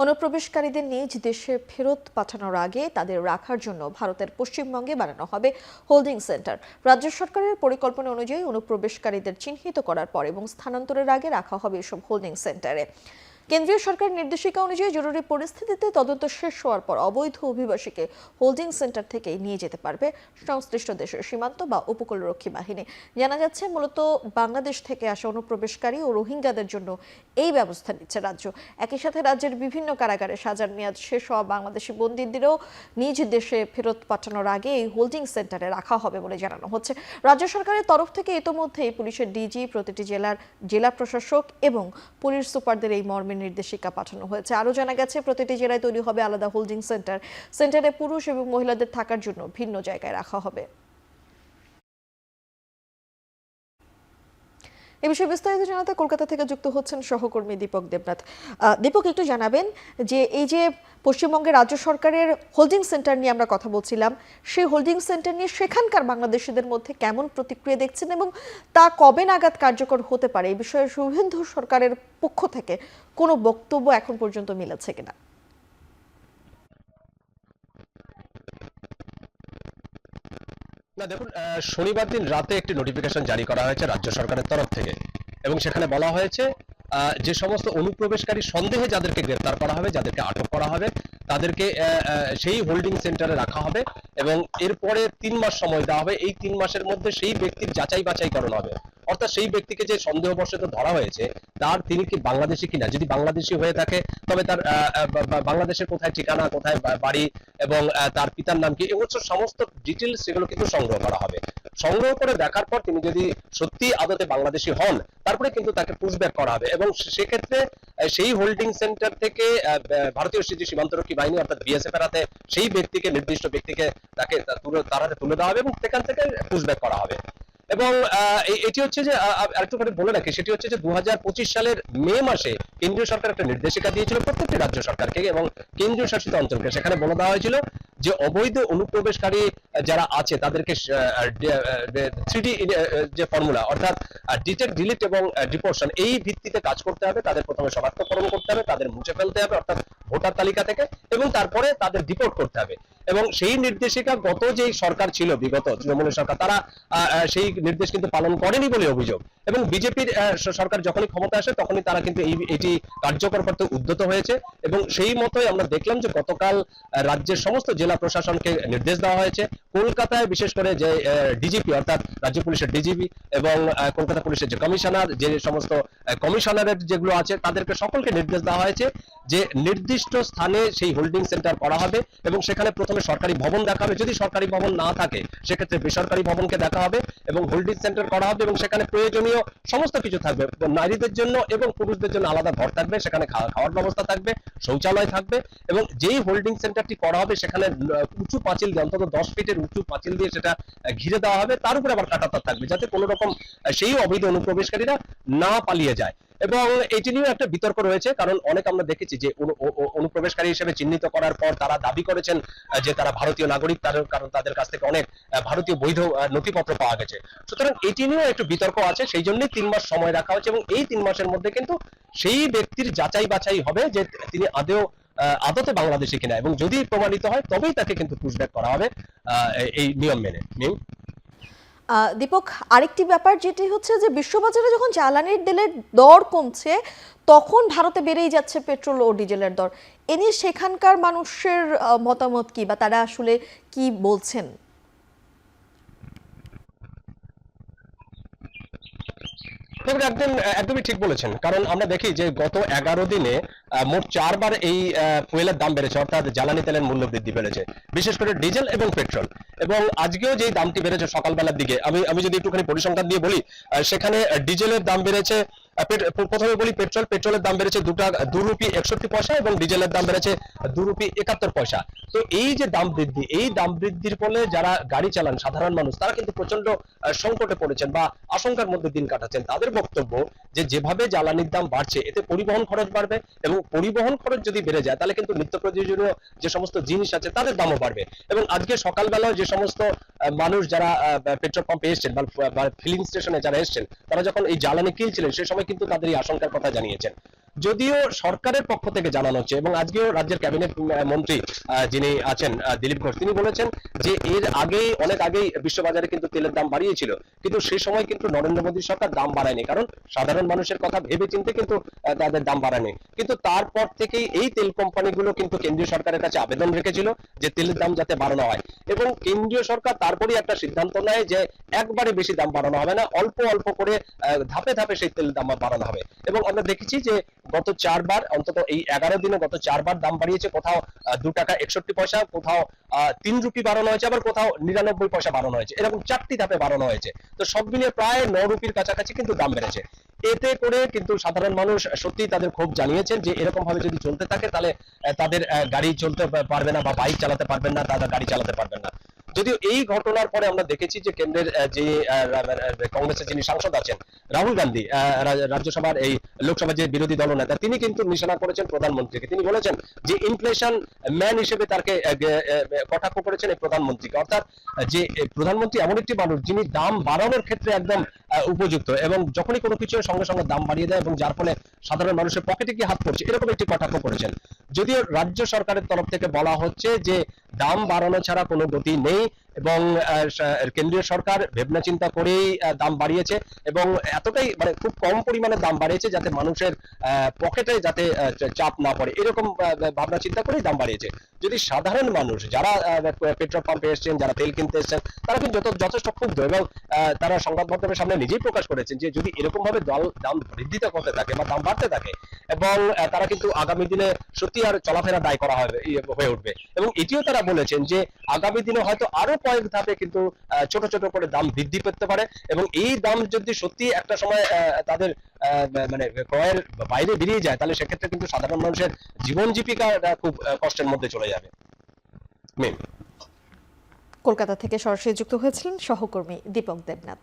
অনুপ্রবেশকারীদের নিজ দেশে ফেরত পাঠানোর আগে তাদের রাখার জন্য ভারতের পশ্চিমবঙ্গে বানানো হবে হোল্ডিং সেন্টার। রাজ্য সরকারের পরিকল্পনা অনুযায়ী অনুপ্রবেশকারীদের চিহ্নিত করার পর এবং স্থানান্তরের আগে রাখা হবে এসব হোল্ডিং সেন্টারে। কেন্দ্রীয় সরকারের নির্দেশিকা অনুযায়ী জরুরি পরিস্থিতিতে তদন্ত শেষ হওয়ার পর অবৈধ অভিবাসীকে হোল্ডিং সেন্টার থেকে নিয়ে যেতে পারবে সংশ্লিষ্ট দেশের সীমান্ত বা উপকূলরক্ষী বাহিনী। জানা যাচ্ছে মূলত বাংলাদেশ থেকে আসা অনুপ্রবেশকারী ও রোহিঙ্গাদের জন্য এই ব্যবস্থা নিচ্ছে রাজ্য। একই সাথে রাজ্যের বিভিন্ন কারাগারে সাজার মেয়াদ শেষ হওয়া বাংলাদেশি বন্দীদেরও নিজ দেশে ফেরত পাঠানোর আগে এই হোল্ডিং সেন্টারে রাখা হবে বলে জানানো হচ্ছে। রাজ্য সরকারের তরফ থেকে ইতোমধ্যেই পুলিশের ডিজি, প্রতিটি জেলার জেলা প্রশাসক এবং পুলিশ সুপারদের এই মর্মে নির্দেশিকা পাঠানো হয়েছে। আরও জানা গেছে প্রতিটি জেলায় তৈরি হবে আলাদা হোল্ডিং সেন্টার। সেন্টারে পুরুষ এবং মহিলাদের থাকার জন্য ভিন্ন জায়গায় রাখা হবে। এ বিষয়ে বিস্তারিত জানাতে কলকাতা থেকে যুক্ত হচ্ছেন সহকর্মী দীপক দেবনাথ। দীপক, একটু জানাবেন যে এই যে পশ্চিমবঙ্গের রাজ্য সরকারের হোল্ডিং সেন্টার নিয়ে আমরা কথা বলছিলাম, সেই হোল্ডিং সেন্টার নিয়ে সেখানকার বাংলাদেশিদের মধ্যে কেমন প্রতিক্রিয়া দেখছেন এবং তা কবে নাগাদ কার্যকর হতে পারে, এই বিষয়ে শুভেন্দু সরকারের পক্ষ থেকে কোনো বক্তব্য এখন পর্যন্ত মিলেছে কিনা? না দেখুন, শনিবার দিন রাতে একটি নোটিফিকেশন জারি করা হয়েছে রাজ্য সরকারের তরফ থেকে এবং সেখানে বলা হয়েছে যে সমস্ত অনুপ্রবেশকারী সন্দেহে যাদেরকে গ্রেফতার করা হবে, যাদেরকে আটক করা হবে, তাদেরকে সেই হোল্ডিং সেন্টারে রাখা হবে এবং এরপরে 3 মাস সময় দেওয়া হবে। এই 3 মাসের মধ্যে সেই ব্যক্তির যাচাই বাছাইকরণ হবে, অর্থাৎ সেই ব্যক্তিকে যে সন্দেহবশত ধরা হয়েছে তিনি কি বাংলাদেশি কিনা, যদি বাংলাদেশি হয়ে থাকে তবে তার বাংলাদেশের কোথায় ঠিকানা, কোথায় বাড়ি এবং তার পিতার নাম কি, এগুলো সমস্ত ডিটেলস সেগুলো কিন্তু সংগ্রহ করা হবে। সংগ্রহ করে দেখার পর তিনি যদি সত্যি আদতে বাংলাদেশি হন তারপরে কিন্তু তাকে পুশব্যাক করা হবে এবং সেক্ষেত্রে সেই হোল্ডিং সেন্টার থেকে ভারতীয় সীমান্তরক্ষী বাহিনী অর্থাৎ বিএসএফ এর হাতে সেই ব্যক্তিকে, নির্দিষ্ট ব্যক্তিকে তার হাতে তুলে দেওয়া হবে এবং সেখান থেকে পুশব্যাক করা হবে। এবং এটি হচ্ছে যে আরেকটু করে বলে রাখি, সেটি হচ্ছে যে 2025 সালের মে মাসে কেন্দ্রীয় সরকার একটা নির্দেশিকা দিয়েছিল প্রত্যেকটি রাজ্য সরকারকে এবং কেন্দ্রীয় শাসিত অঞ্চলকে। সেখানে বলে দেওয়া হয়েছিল যে অবৈধ অনুপ্রবেশকারী যারা আছে তাদেরকে 3D যে ফর্মুলা অর্থাৎ ডিটেক্ট, ডিলিট এবং ডিপোর্শন এই ভিত্তিতে কাজ করতে হবে। তাদের প্রথমে শনাক্তকরণ করতে হবে, তাদের মুছে ফেলতে হবে অর্থাৎ ভোটার তালিকা থেকে, এবং তারপরে তাদের ডিপোর্ট করতে হবে। এবং সেই নির্দেশিকা গত যেই সরকার ছিল, বিগত তৃণমূলের সরকার, তারা সেই নির্দেশ কিন্তু পালন করেনি বলে অভিযোগ। এবং বিজেপির সরকার যখনই ক্ষমতা আসে তখনই তারা কিন্তু এটি কার্যকর করতে উদ্যত হয়েছে এবং সেই মতোই আমরা দেখলাম যে গতকাল রাজ্যের সমস্ত জেলা প্রশাসনকে নির্দেশ দেওয়া হয়েছে। কলকাতায় বিশেষ করে যে ডিজিপি অর্থাৎ রাজ্য পুলিশের ডিজিপি এবং কলকাতা পুলিশের যে কমিশনার, যে সমস্ত কমিশনারের যেগুলো আছে তাদেরকে সকলকে নির্দেশ দেওয়া হয়েছে যে নির্দিষ্ট স্থানে সেই হোল্ডিং সেন্টার করা হবে এবং সেখানে প্রথমে সরকারি ভবন দেখা হবে, যদি সরকারি ভবন না থাকে সেক্ষেত্রে বেসরকারি ভবনকে দেখা হবে এবং হোল্ডিং সেন্টার করা হবে এবং সেখানে প্রয়োজনীয় সমস্ত কিছু থাকবে। নারীদের জন্য এবং পুরুষদের জন্য আলাদা ঘর থাকবে, সেখানে খাওয়ার ব্যবস্থা থাকবে, শৌচালয় থাকবে এবং যেই হোল্ডিং সেন্টারটি করা হবে সেখানে উঁচু পাঁচিল দিয়ে, অন্তত 10 ফিটের উঁচু পাঁচিল দিয়ে সেটা ঘিরে দেওয়া হবে। তার উপরে আবার কাঁটাতার থাকবে যাতে কোনো রকম সেই অবৈধ অনুপ্রবেশকারীরা না পালিয়ে যায়। এবং এটি নিয়ে একটা বিতর্ক রয়েছে, কারণ অনেক আমরা দেখেছি যে অনুপ্রবেশকারী হিসেবে চিহ্নিত করার পর তারা দাবি করেছেন যে তারা ভারতীয় নাগরিক, কারণ তাদের কাছ থেকে অনেক ভারতীয় বৈধ নথিপত্র পাওয়া গেছে। সুতরাং এটি নিয়েও একটু বিতর্ক আছে, সেই জন্যই 3 মাস সময় রাখা হচ্ছে এবং এই 3 মাসের মধ্যে কিন্তু সেই ব্যক্তির যাচাই বাছাই হবে যে তিনি আদতে বাংলাদেশি কিনা এবং যদি প্রমাণিত হয় তবেই তাকে কিন্তু পুশব্যাক করা হবে এই নিয়ম মেনে। দীপক, আরেকটি ব্যাপার যেটি হচ্ছে যে বিশ্ববাজারে যখন জ্বালানির তেলের দর কমছে তখন ভারতে বেড়েই যাচ্ছে পেট্রোল ও ডিজেলের দর। এ নিয়ে সেখানকার মানুষের মতামত কি, বা তারা আসলে কি বলছেন? একদমই ঠিক বলেছেন, কারণ আমরা দেখি যে গত 11 দিনে মোট 4 বার এই ফুয়েলের দাম বেড়েছে, অর্থাৎ জ্বালানি তেলের মূল্য বৃদ্ধি পেয়েছে, বিশেষ করে ডিজেল এবং পেট্রোল। এবং আজকেও যে দামটি বেড়েছে সকালবেলার দিকে, আমি যদি একটুখানি পরিসংখ্যান দিয়ে বলি, সেখানে ডিজেলের দাম বেড়েছে, প্রথমে বলি পেট্রোলের দাম বেড়েছে 2 রুপি 61 পয়সা এবং ডিজেলের দাম বেড়েছে 2 রুপি 71 পয়সা। তো এই যে দাম বৃদ্ধি, এই দাম বৃদ্ধির ফলে যারা গাড়ি চালান সাধারণ মানুষ তারা কিন্তু প্রচন্ড সংকটে পড়েছেন বা আশঙ্কার মধ্যে দিন কাটাচ্ছেন। তাদের বক্তব্য যে যেভাবে জ্বালানির দাম বাড়ছে এতে পরিবহন খরচ বাড়বে এবং পরিবহন খরচ যদি বেড়ে যায় তাহলে কিন্তু নিত্য প্রয়োজনীয় যে সমস্ত জিনিস আছে তাদের দামও বাড়বে। এবং আজকে সকালবেলায় যে সমস্ত মানুষ যারা পেট্রোল পাম্পে এসেছেন বা ফিলিং স্টেশনে যারা এসেছেন তারা যখন এই জ্বালানি কিনছিলেন সেই সময় কিন্তু তাদের এই আশঙ্কার কথা জানিয়েছেন। যদিও সরকারের পক্ষ থেকে জানানো হচ্ছে, এবং আজকেও রাজ্যের ক্যাবিনেট মন্ত্রী যিনি আছেন দিলীপ ঘোষ, তিনি বলেছেন যে এর আগেই অনেক আগেই বিশ্ববাজারে কিন্তু তেলের দাম বাড়িয়েছিল, কিন্তু সেই সময় কিন্তু নরেন্দ্র মোদী সরকার দাম বাড়ায়নি, কারণ সাধারণ মানুষের কথা ভেবে চিন্তে কিন্তু তাদের দাম বাড়ায়নি। কিন্তু তারপর থেকেই এই তেল কোম্পানিগুলো কিন্তু কেন্দ্রীয় সরকারের কাছে আবেদন রেখেছিল যে তেলের দাম যাতে বাড়ানো হয়, এবং কেন্দ্রীয় সরকার তারপরেই একটা সিদ্ধান্ত নেয় যে একবারে বেশি দাম বাড়ানো হবে না, অল্প অল্প করে ধাপে ধাপে সেই তেলের দাম বাড়ানো হবে। এবং আমরা দেখেছি যে গত 4বার, অন্তত এই 11 দিনে গত 4বার দাম বাড়িয়েছে, কোথাও 2 টাকা 61 পয়সা, কোথাও 3 রুপি বাড়ানো হয়েছে, আবার কোথাও 99 পয়সা বাড়ানো হয়েছে, এরকম 4টি ধাপে বাড়ানো হয়েছে। তো সব মিলিয়ে প্রায় 9 রুপির কাছাকাছি কিন্তু দাম বেড়েছে। এতে করে কিন্তু সাধারণ মানুষ সত্যি তাদের ক্ষোভ জানিয়েছেন যে এরকম ভাবে যদি চলতে থাকে তাহলে তাদের গাড়ি চলতে পারবে না, বা বাইক চালাতে পারবেন না, তারা গাড়ি চালাতে পারবেন না। যদিও এই ঘটনার পরে আমরা দেখেছি যে কেন্দ্রের যে কংগ্রেসের যিনি সাংসদ আছেন রাহুল গান্ধী, রাজ্যসভার এই লোকসভার যে বিরোধী দলনেতা, তিনি কিন্তু নিশানা করেছেন প্রধানমন্ত্রীকে। তিনি বলেছেন যে ইনফ্লেশন ম্যান হিসেবে তাকে কটাক্ষ করেছেন এই প্রধানমন্ত্রীকে, অর্থাৎ যে প্রধানমন্ত্রী এমন একটি মানুষ যিনি দাম বাড়ানোর ক্ষেত্রে একদম উপযুক্ত, এবং যখনই কোনো কিছু সঙ্গে সঙ্গে দাম বাড়িয়ে দেয় এবং যার ফলে সাধারণ মানুষের পকেটে কি হাত পড়ছে, এরকম একটি কটাক্ষ করেছেন। যদিও রাজ্য সরকারের তরফ থেকে বলা হচ্ছে যে দাম বাড়ানো ছাড়া কোনো গতি নেই, এবং কেন্দ্রীয় সরকার ভাবনা চিন্তা করেই দাম বাড়িয়েছে, এবং এতটাই মানে খুব কম পরিমাণে দাম বাড়িয়েছে যাতে মানুষের পকেটে যাতে চাপ না পড়ে, এরকম ভাবনা চিন্তা করেই দাম বাড়িয়েছে। যদি সাধারণ মানুষ যারা পেট্রোল পাম্পে এসছেন, যারা তেল কিনতে এসছেন, তারা কিন্তু যথেষ্ট ক্ষুব্ধ, এবং তারা সংবাদ মাধ্যমের সামনে নিজেই প্রকাশ করেছেন যে যদি এরকম ভাবে দাম বৃদ্ধি করতে থাকে বা দাম বাড়তে থাকে, এবং তারা কিন্তু আগামী দিনে সত্যি আর চলাফেরা দায় করা হয়ে উঠবে। এবং এটিও তারা বলেছেন যে আগামী দিনে হয়তো আরো কয়েক ধাপে কিন্তু ছোট ছোট করে দাম বৃদ্ধি পেতে পারে, এবং এই দাম যদি সত্যি একটা সময় তাদের মানে ক্রয়ের বাইরে বেরিয়ে যায়, তাহলে সেক্ষেত্রে কিন্তু সাধারণ মানুষের জীবন জীবিকা খুব কষ্টের মধ্যে চলে যাবে। কলকাতা থেকে সরাসরি যুক্ত হয়েছিলেন সহকর্মী দীপক দেবনাথ।